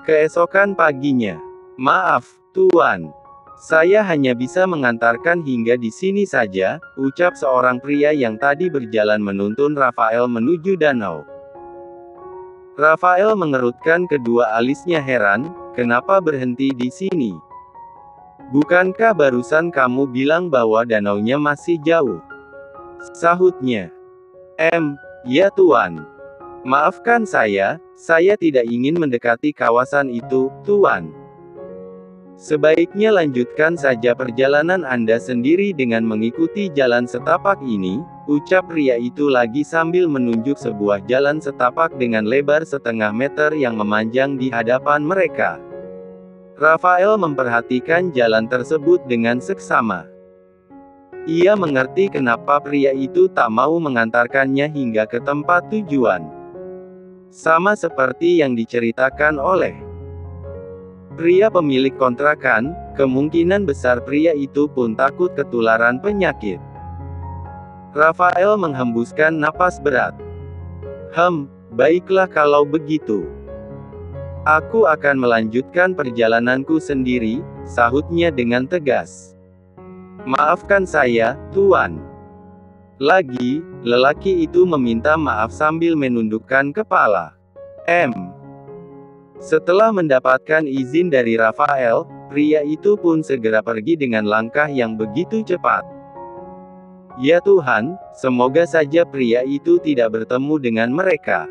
Keesokan paginya. Maaf, Tuan. Saya hanya bisa mengantarkan hingga di sini saja, ucap seorang pria yang tadi berjalan menuntun Rafael menuju danau. Rafael mengerutkan kedua alisnya heran, kenapa berhenti di sini? Bukankah barusan kamu bilang bahwa danaunya masih jauh? Sahutnya. Ya Tuan. Maafkan saya tidak ingin mendekati kawasan itu, Tuan. Sebaiknya lanjutkan saja perjalanan Anda sendiri dengan mengikuti jalan setapak ini, ucap pria itu lagi sambil menunjuk sebuah jalan setapak dengan lebar setengah meter yang memanjang di hadapan mereka. Rafael memperhatikan jalan tersebut dengan seksama. Ia mengerti kenapa pria itu tak mau mengantarkannya hingga ke tempat tujuan. Sama seperti yang diceritakan oleh pria pemilik kontrakan, kemungkinan besar pria itu pun takut ketularan penyakit. Rafael menghembuskan napas berat. Baiklah kalau begitu. Aku akan melanjutkan perjalananku sendiri, sahutnya dengan tegas. Maafkan saya, Tuan. Lagi, lelaki itu meminta maaf sambil menundukkan kepala. Setelah mendapatkan izin dari Rafael, pria itu pun segera pergi dengan langkah yang begitu cepat. Ya Tuhan, semoga saja pria itu tidak bertemu dengan mereka.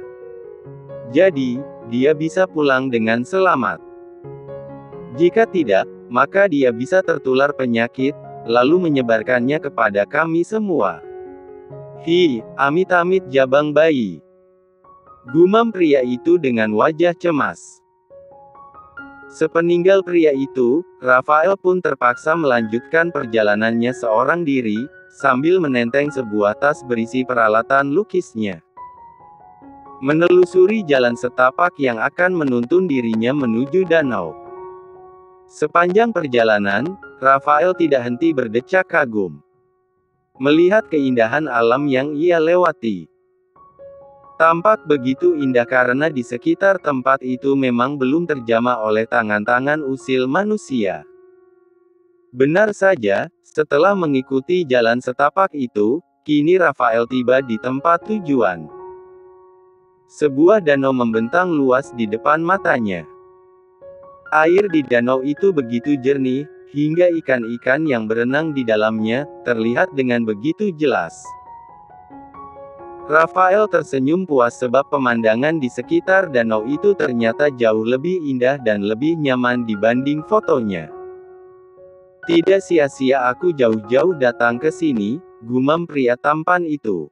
Jadi, dia bisa pulang dengan selamat. Jika tidak, maka dia bisa tertular penyakit, lalu menyebarkannya kepada kami semua. Amit-amit jabang bayi. Gumam pria itu dengan wajah cemas. Sepeninggal pria itu, Rafael pun terpaksa melanjutkan perjalanannya seorang diri, sambil menenteng sebuah tas berisi peralatan lukisnya. Menelusuri jalan setapak yang akan menuntun dirinya menuju danau. Sepanjang perjalanan, Rafael tidak henti berdecak kagum. Melihat keindahan alam yang ia lewati. Tampak begitu indah karena di sekitar tempat itu memang belum terjamah oleh tangan-tangan usil manusia. Benar saja, setelah mengikuti jalan setapak itu, kini Rafael tiba di tempat tujuan. Sebuah danau membentang luas di depan matanya. Air di danau itu begitu jernih, hingga ikan-ikan yang berenang di dalamnya, terlihat dengan begitu jelas. Rafael tersenyum puas sebab pemandangan di sekitar danau itu ternyata jauh lebih indah dan lebih nyaman dibanding fotonya. Tidak sia-sia aku jauh-jauh datang ke sini, gumam pria tampan itu.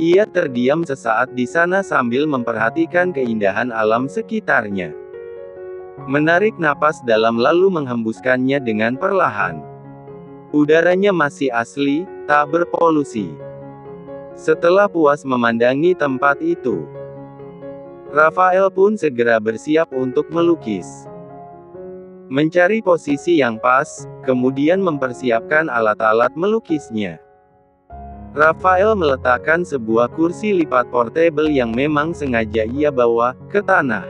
Ia terdiam sesaat di sana sambil memperhatikan keindahan alam sekitarnya. Menarik napas dalam lalu menghembuskannya dengan perlahan. Udaranya masih asli, tak berpolusi. Setelah puas memandangi tempat itu, Rafael pun segera bersiap untuk melukis. Mencari posisi yang pas, kemudian mempersiapkan alat-alat melukisnya. Rafael meletakkan sebuah kursi lipat portable yang memang sengaja ia bawa ke tanah.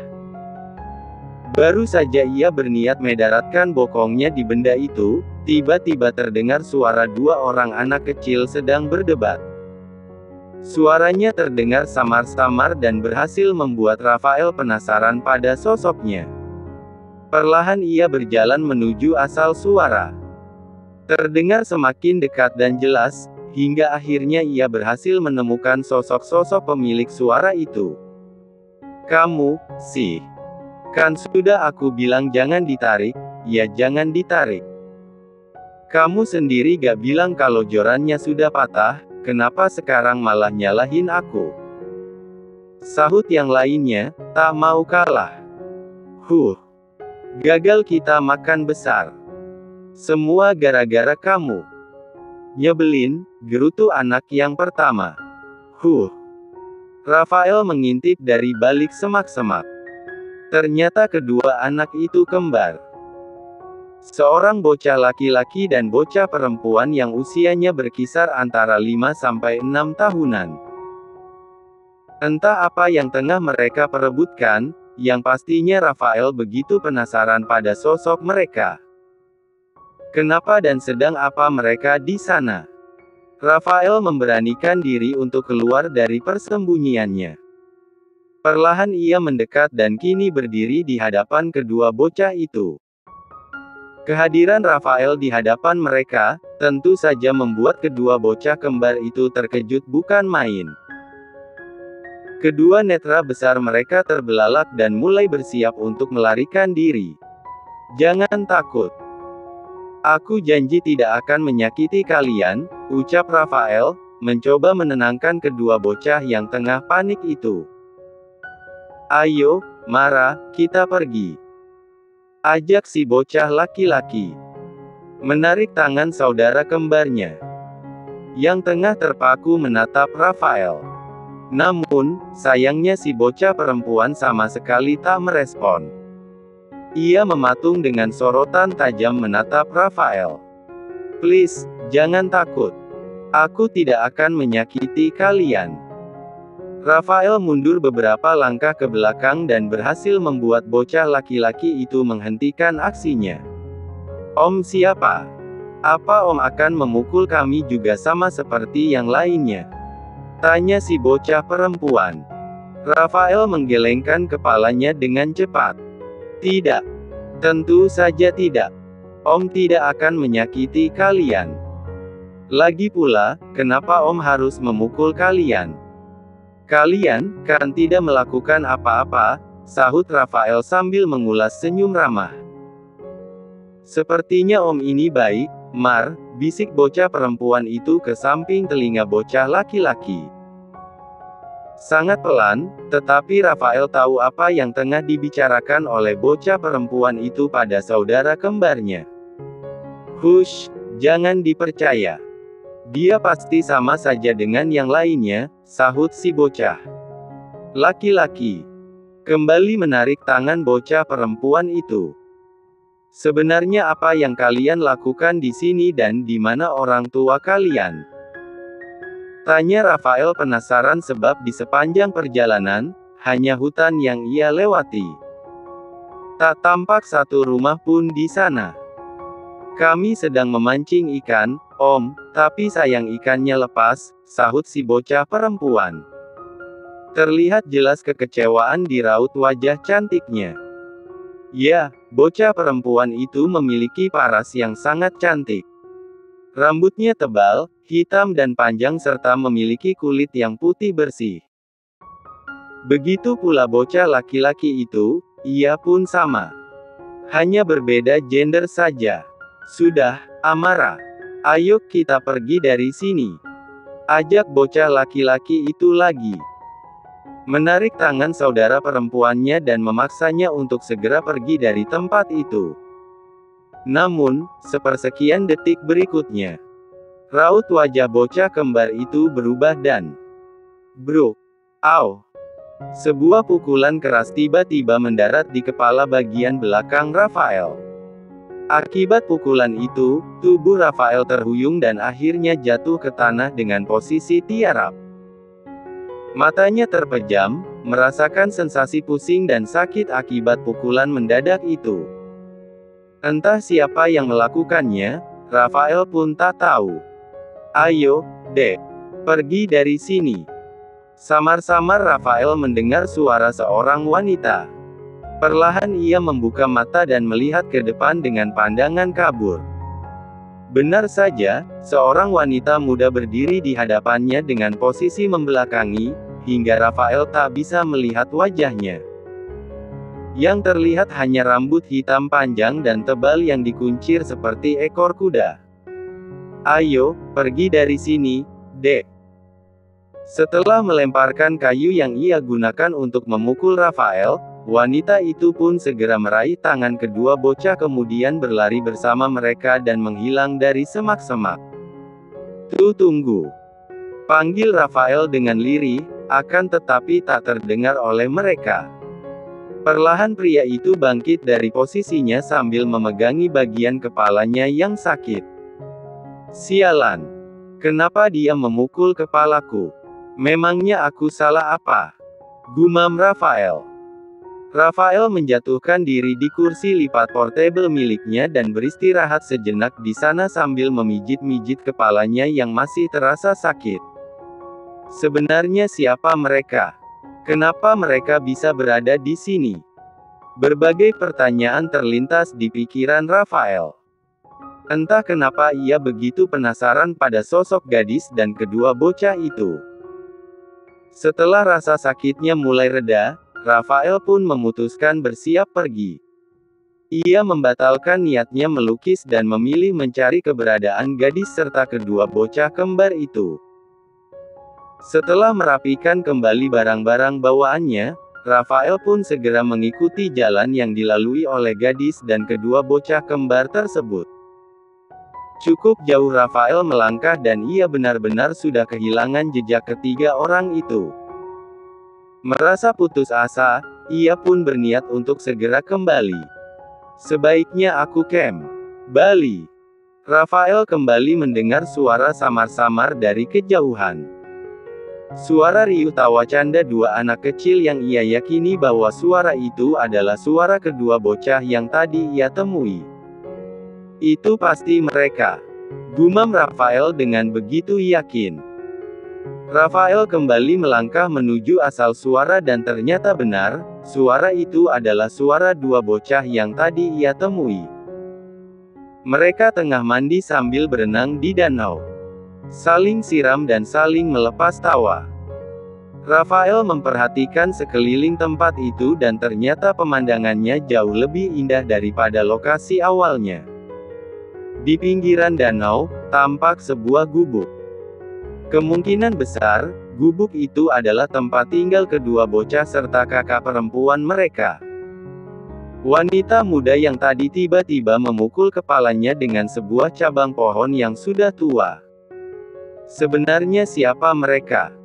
Baru saja ia berniat mendaratkan bokongnya di benda itu, tiba-tiba terdengar suara dua orang anak kecil sedang berdebat. Suaranya terdengar samar-samar dan berhasil membuat Rafael penasaran pada sosoknya. Perlahan ia berjalan menuju asal suara. Terdengar semakin dekat dan jelas, hingga akhirnya ia berhasil menemukan sosok-sosok pemilik suara itu. Kamu, sih. Kan sudah aku bilang jangan ditarik, ya jangan ditarik. Kamu sendiri gak bilang kalau jorannya sudah patah, kenapa sekarang malah nyalahin aku? Sahut yang lainnya, tak mau kalah. Gagal kita makan besar. Semua gara-gara kamu. Nyebelin, gerutu anak yang pertama. Rafael mengintip dari balik semak-semak. Ternyata kedua anak itu kembar. Seorang bocah laki-laki dan bocah perempuan yang usianya berkisar antara 5-6 tahunan. Entah apa yang tengah mereka perebutkan, yang pastinya Rafael begitu penasaran pada sosok mereka. Kenapa dan sedang apa mereka di sana? Rafael memberanikan diri untuk keluar dari persembunyiannya. Perlahan ia mendekat dan kini berdiri di hadapan kedua bocah itu. Kehadiran Rafael di hadapan mereka, tentu saja membuat kedua bocah kembar itu terkejut bukan main. Kedua netra besar mereka terbelalak dan mulai bersiap untuk melarikan diri. "Jangan takut. Aku janji tidak akan menyakiti kalian," ucap Rafael, mencoba menenangkan kedua bocah yang tengah panik itu. "Ayo, Mara, kita pergi," ajak si bocah laki-laki. Menarik tangan saudara kembarnya, yang tengah terpaku menatap Rafael. Namun, sayangnya si bocah perempuan sama sekali tak merespon. Ia mematung dengan sorotan tajam menatap Rafael. "Please, jangan takut. Aku tidak akan menyakiti kalian." Rafael mundur beberapa langkah ke belakang dan berhasil membuat bocah laki-laki itu menghentikan aksinya. "Om siapa? Apa Om akan memukul kami juga sama seperti yang lainnya?" tanya si bocah perempuan. Rafael menggelengkan kepalanya dengan cepat. "Tidak. Tentu saja tidak. Om tidak akan menyakiti kalian. Lagi pula, kenapa Om harus memukul kalian? Kalian kan tidak melakukan apa-apa," sahut Rafael sambil mengulas senyum ramah. "Sepertinya Om ini baik, Mar," bisik bocah perempuan itu ke samping telinga bocah laki-laki. Sangat pelan, tetapi Rafael tahu apa yang tengah dibicarakan oleh bocah perempuan itu pada saudara kembarnya. "Hush, jangan dipercaya. Dia pasti sama saja dengan yang lainnya," sahut si bocah laki-laki. Kembali menarik tangan bocah perempuan itu. "Sebenarnya apa yang kalian lakukan di sini dan di mana orang tua kalian?" tanya Rafael penasaran sebab di sepanjang perjalanan, hanya hutan yang ia lewati. Tak tampak satu rumah pun di sana. "Kami sedang memancing ikan, Om, tapi sayang ikannya lepas," sahut si bocah perempuan. Terlihat jelas kekecewaan di raut wajah cantiknya. Ya, bocah perempuan itu memiliki paras yang sangat cantik. Rambutnya tebal, hitam dan panjang serta memiliki kulit yang putih bersih. Begitu pula bocah laki-laki itu, ia pun sama. Hanya berbeda gender saja. "Sudah, Amara. Ayo kita pergi dari sini," ajak bocah laki-laki itu lagi. Menarik tangan saudara perempuannya dan memaksanya untuk segera pergi dari tempat itu. Namun, sepersekian detik berikutnya, raut wajah bocah kembar itu berubah dan bruk. Au! Sebuah pukulan keras tiba-tiba mendarat di kepala bagian belakang Rafael. Akibat pukulan itu, tubuh Rafael terhuyung dan akhirnya jatuh ke tanah dengan posisi tiarap. Matanya terpejam, merasakan sensasi pusing dan sakit akibat pukulan mendadak itu. Entah siapa yang melakukannya, Rafael pun tak tahu. "Ayo, Dek. Pergi dari sini." Samar-samar Rafael mendengar suara seorang wanita. Perlahan ia membuka mata dan melihat ke depan dengan pandangan kabur. Benar saja, seorang wanita muda berdiri di hadapannya dengan posisi membelakangi, hingga Rafael tak bisa melihat wajahnya. Yang terlihat hanya rambut hitam panjang dan tebal yang dikuncir seperti ekor kuda. "Ayo, pergi dari sini, Dek." Setelah melemparkan kayu yang ia gunakan untuk memukul Rafael, wanita itu pun segera meraih tangan kedua bocah kemudian berlari bersama mereka dan menghilang dari semak-semak. Tunggu," panggil Rafael dengan lirih, akan tetapi tak terdengar oleh mereka. Perlahan pria itu bangkit dari posisinya sambil memegangi bagian kepalanya yang sakit. "Sialan. Kenapa dia memukul kepalaku? Memangnya aku salah apa?" gumam Rafael. Rafael menjatuhkan diri di kursi lipat portable miliknya dan beristirahat sejenak di sana sambil memijit-mijit kepalanya yang masih terasa sakit. Sebenarnya siapa mereka? Kenapa mereka bisa berada di sini? Berbagai pertanyaan terlintas di pikiran Rafael. Entah kenapa ia begitu penasaran pada sosok gadis dan kedua bocah itu. Setelah rasa sakitnya mulai reda, Rafael pun memutuskan bersiap pergi. Ia membatalkan niatnya melukis dan memilih mencari keberadaan gadis serta kedua bocah kembar itu. Setelah merapikan kembali barang-barang bawaannya, Rafael pun segera mengikuti jalan yang dilalui oleh gadis dan kedua bocah kembar tersebut. Cukup jauh Rafael melangkah dan ia benar-benar sudah kehilangan jejak ketiga orang itu. Merasa putus asa, ia pun berniat untuk segera kembali. Sebaiknya aku kembali. Rafael kembali mendengar suara samar-samar dari kejauhan. Suara riuh tawa canda dua anak kecil yang ia yakini bahwa suara itu adalah suara kedua bocah yang tadi ia temui. Itu pasti mereka, gumam Rafael dengan begitu yakin. Rafael kembali melangkah menuju asal suara dan ternyata benar, suara itu adalah suara dua bocah yang tadi ia temui. Mereka tengah mandi sambil berenang di danau. Saling siram dan saling melepas tawa. Rafael memperhatikan sekeliling tempat itu dan ternyata pemandangannya jauh lebih indah daripada lokasi awalnya. Di pinggiran danau, tampak sebuah gubuk. Kemungkinan besar, gubuk itu adalah tempat tinggal kedua bocah serta kakak perempuan mereka. Wanita muda yang tadi tiba-tiba memukul kepalanya dengan sebuah cabang pohon yang sudah tua. Sebenarnya siapa mereka?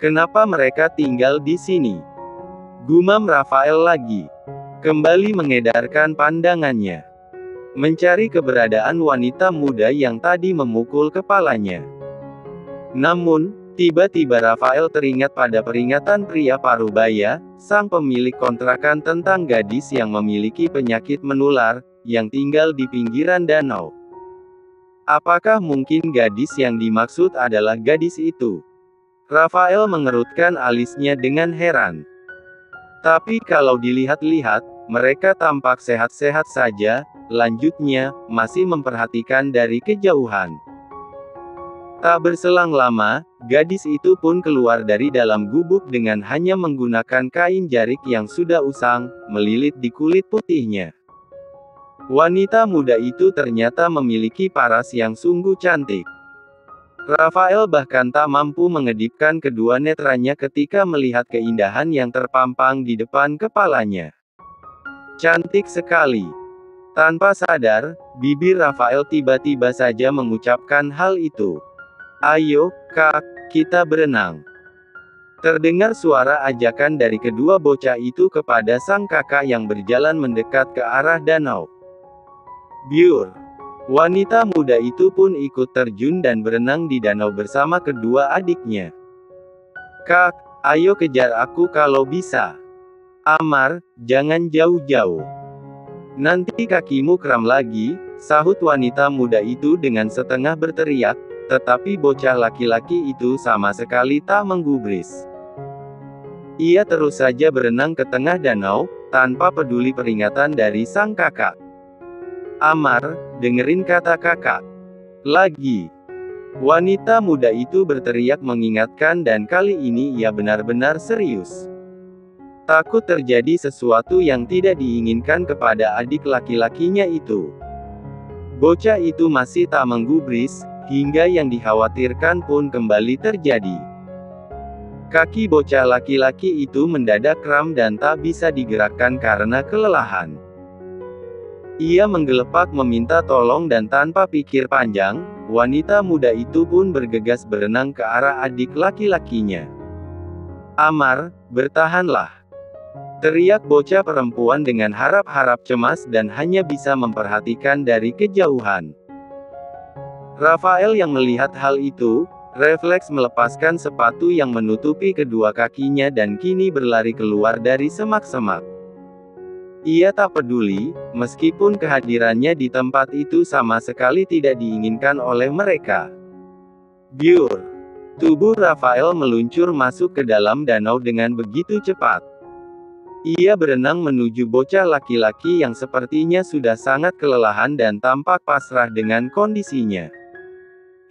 Kenapa mereka tinggal di sini? Gumam Rafael lagi. Kembali mengedarkan pandangannya. Mencari keberadaan wanita muda yang tadi memukul kepalanya. Namun, tiba-tiba Rafael teringat pada peringatan pria parubaya, sang pemilik kontrakan tentang gadis yang memiliki penyakit menular, yang tinggal di pinggiran danau. Apakah mungkin gadis yang dimaksud adalah gadis itu? Rafael mengerutkan alisnya dengan heran. Tapi kalau dilihat-lihat, mereka tampak sehat-sehat saja, lanjutnya, masih memperhatikan dari kejauhan. Tak berselang lama, gadis itu pun keluar dari dalam gubuk dengan hanya menggunakan kain jarik yang sudah usang, melilit di kulit putihnya. Wanita muda itu ternyata memiliki paras yang sungguh cantik. Rafael bahkan tak mampu mengedipkan kedua netranya ketika melihat keindahan yang terpampang di depan kepalanya. Cantik sekali. Tanpa sadar, bibir Rafael tiba-tiba saja mengucapkan hal itu. Ayo, Kak, kita berenang. Terdengar suara ajakan dari kedua bocah itu kepada sang kakak yang berjalan mendekat ke arah danau. Biur. Wanita muda itu pun ikut terjun dan berenang di danau bersama kedua adiknya. Kak, ayo kejar aku kalau bisa. Amar, jangan jauh-jauh. Nanti kakimu kram lagi, sahut wanita muda itu dengan setengah berteriak. Tetapi bocah laki-laki itu sama sekali tak menggubris. Ia terus saja berenang ke tengah danau, tanpa peduli peringatan dari sang kakak. Amar, dengerin kata kakak. Lagi. Wanita muda itu berteriak mengingatkan dan kali ini ia benar-benar serius. Takut terjadi sesuatu yang tidak diinginkan kepada adik laki-lakinya itu. Bocah itu masih tak menggubris, hingga yang dikhawatirkan pun kembali terjadi. Kaki bocah laki-laki itu mendadak kram dan tak bisa digerakkan karena kelelahan. Ia menggelepak meminta tolong dan tanpa pikir panjang, wanita muda itu pun bergegas berenang ke arah adik laki-lakinya. Amar, bertahanlah. Teriak bocah perempuan dengan harap-harap cemas dan hanya bisa memperhatikan dari kejauhan. Rafael yang melihat hal itu, refleks melepaskan sepatu yang menutupi kedua kakinya dan kini berlari keluar dari semak-semak. Ia tak peduli, meskipun kehadirannya di tempat itu sama sekali tidak diinginkan oleh mereka. Biur. Tubuh Rafael meluncur masuk ke dalam danau dengan begitu cepat. Ia berenang menuju bocah laki-laki yang sepertinya sudah sangat kelelahan dan tampak pasrah dengan kondisinya.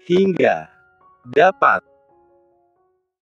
Hingga dapat